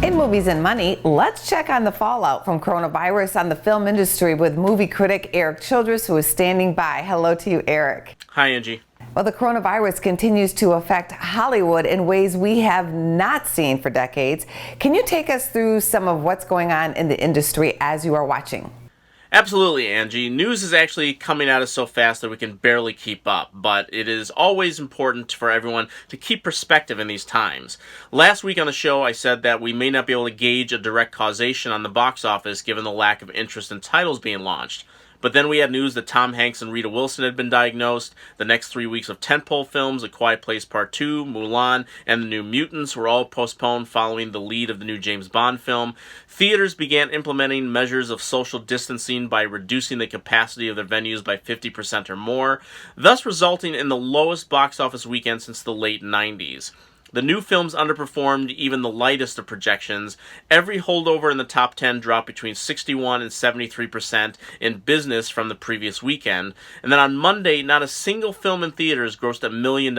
In Movies and Money, let's check on the fallout from coronavirus on the film industry with movie critic Erik Childress, who is standing by. Hello to you, Erik. Hi, Angie. Well, the coronavirus continues to affect Hollywood in ways we have not seen for decades. Can you take us through some of what's going on in the industry as you are watching? Absolutely, Angie. News is actually coming at us so fast that we can barely keep up, but it is always important for everyone to keep perspective in these times. Last week on the show, I said that we may not be able to gauge a direct causation on the box office given the lack of interest in titles being launched. But then we had news that Tom Hanks and Rita Wilson had been diagnosed. The next 3 weeks of tentpole films, A Quiet Place Part 2, Mulan, and The New Mutants were all postponed following the lead of the new James Bond film. Theaters began implementing measures of social distancing by reducing the capacity of their venues by 50% or more, thus resulting in the lowest box office weekend since the late 90s. The new films underperformed even the lightest of projections. Every holdover in the top 10 dropped between 61 and 73% in business from the previous weekend. And then on Monday, not a single film in theaters grossed $1 million,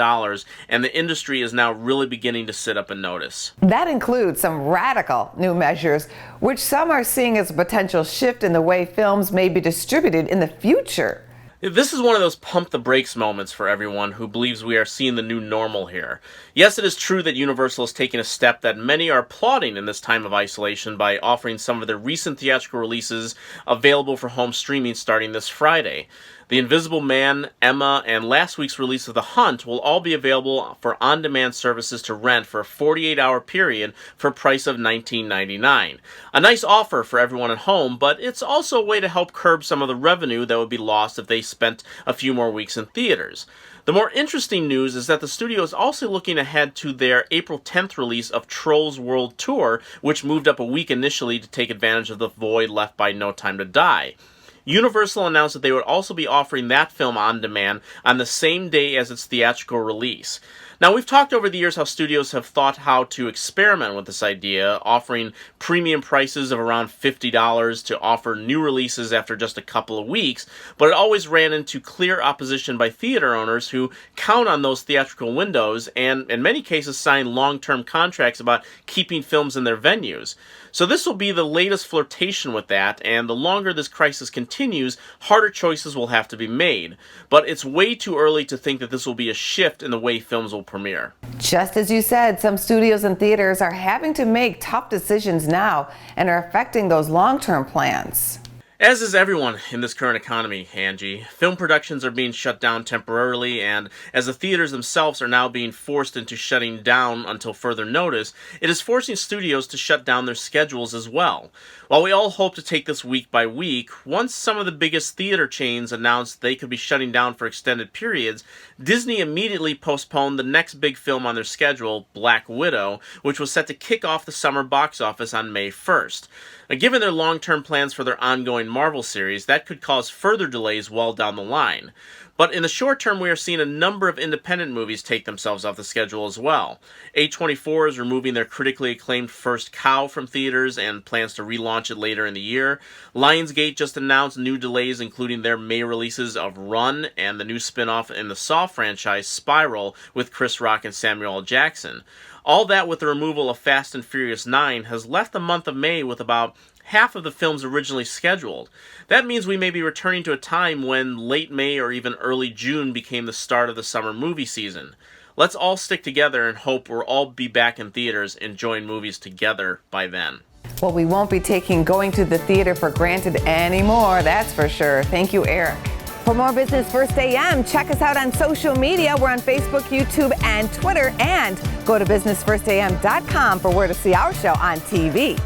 and the industry is now really beginning to sit up and notice. That includes some radical new measures, which some are seeing as a potential shift in the way films may be distributed in the future. This is one of those pump the brakes moments for everyone who believes we are seeing the new normal here. Yes, it is true that Universal is taking a step that many are applauding in this time of isolation by offering some of their recent theatrical releases available for home streaming starting this Friday. The Invisible Man, Emma, and last week's release of The Hunt will all be available for on-demand services to rent for a 48-hour period for a price of $19.99. A nice offer for everyone at home, but it's also a way to help curb some of the revenue that would be lost if they spent a few more weeks in theaters. The more interesting news is that the studio is also looking ahead to their April 10th release of Trolls World Tour, which moved up a week initially to take advantage of the void left by No Time to Die. Universal announced that they would also be offering that film on demand on the same day as its theatrical release. Now, we've talked over the years how studios have thought how to experiment with this idea, offering premium prices of around $50 to offer new releases after just a couple of weeks, but it always ran into clear opposition by theater owners who count on those theatrical windows and, in many cases, sign long-term contracts about keeping films in their venues. So this will be the latest flirtation with that, and the longer this crisis continues, harder choices will have to be made. But it's way too early to think that this will be a shift in the way films will premiere. Just as you said, some studios and theaters are having to make tough decisions now and are affecting those long-term plans. As is everyone in this current economy, Angie. Film productions are being shut down temporarily, and as the theaters themselves are now being forced into shutting down until further notice, it is forcing studios to shut down their schedules as well. While we all hope to take this week by week, once some of the biggest theater chains announced they could be shutting down for extended periods, Disney immediately postponed the next big film on their schedule, Black Widow, which was set to kick off the summer box office on May 1st. Now, given their long-term plans for their ongoing Marvel series, that could cause further delays well down the line. But in the short term, we are seeing a number of independent movies take themselves off the schedule as well. A24 is removing their critically acclaimed First Cow from theaters and plans to relaunch it later in the year. Lionsgate just announced new delays, including their May releases of Run and the new spin-off in the Saw franchise, Spiral, with Chris Rock and Samuel L. Jackson. All that with the removal of Fast and Furious 9 has left the month of May with about half of the films originally scheduled. That means we may be returning to a time when late May or even early June became the start of the summer movie season. Let's all stick together and hope we'll all be back in theaters enjoying movies together by then. Well, we won't be taking going to the theater for granted anymore, that's for sure. Thank you, Erik. For more Business First AM, check us out on social media. We're on Facebook, YouTube, and Twitter. And go to businessfirstam.com for where to see our show on TV.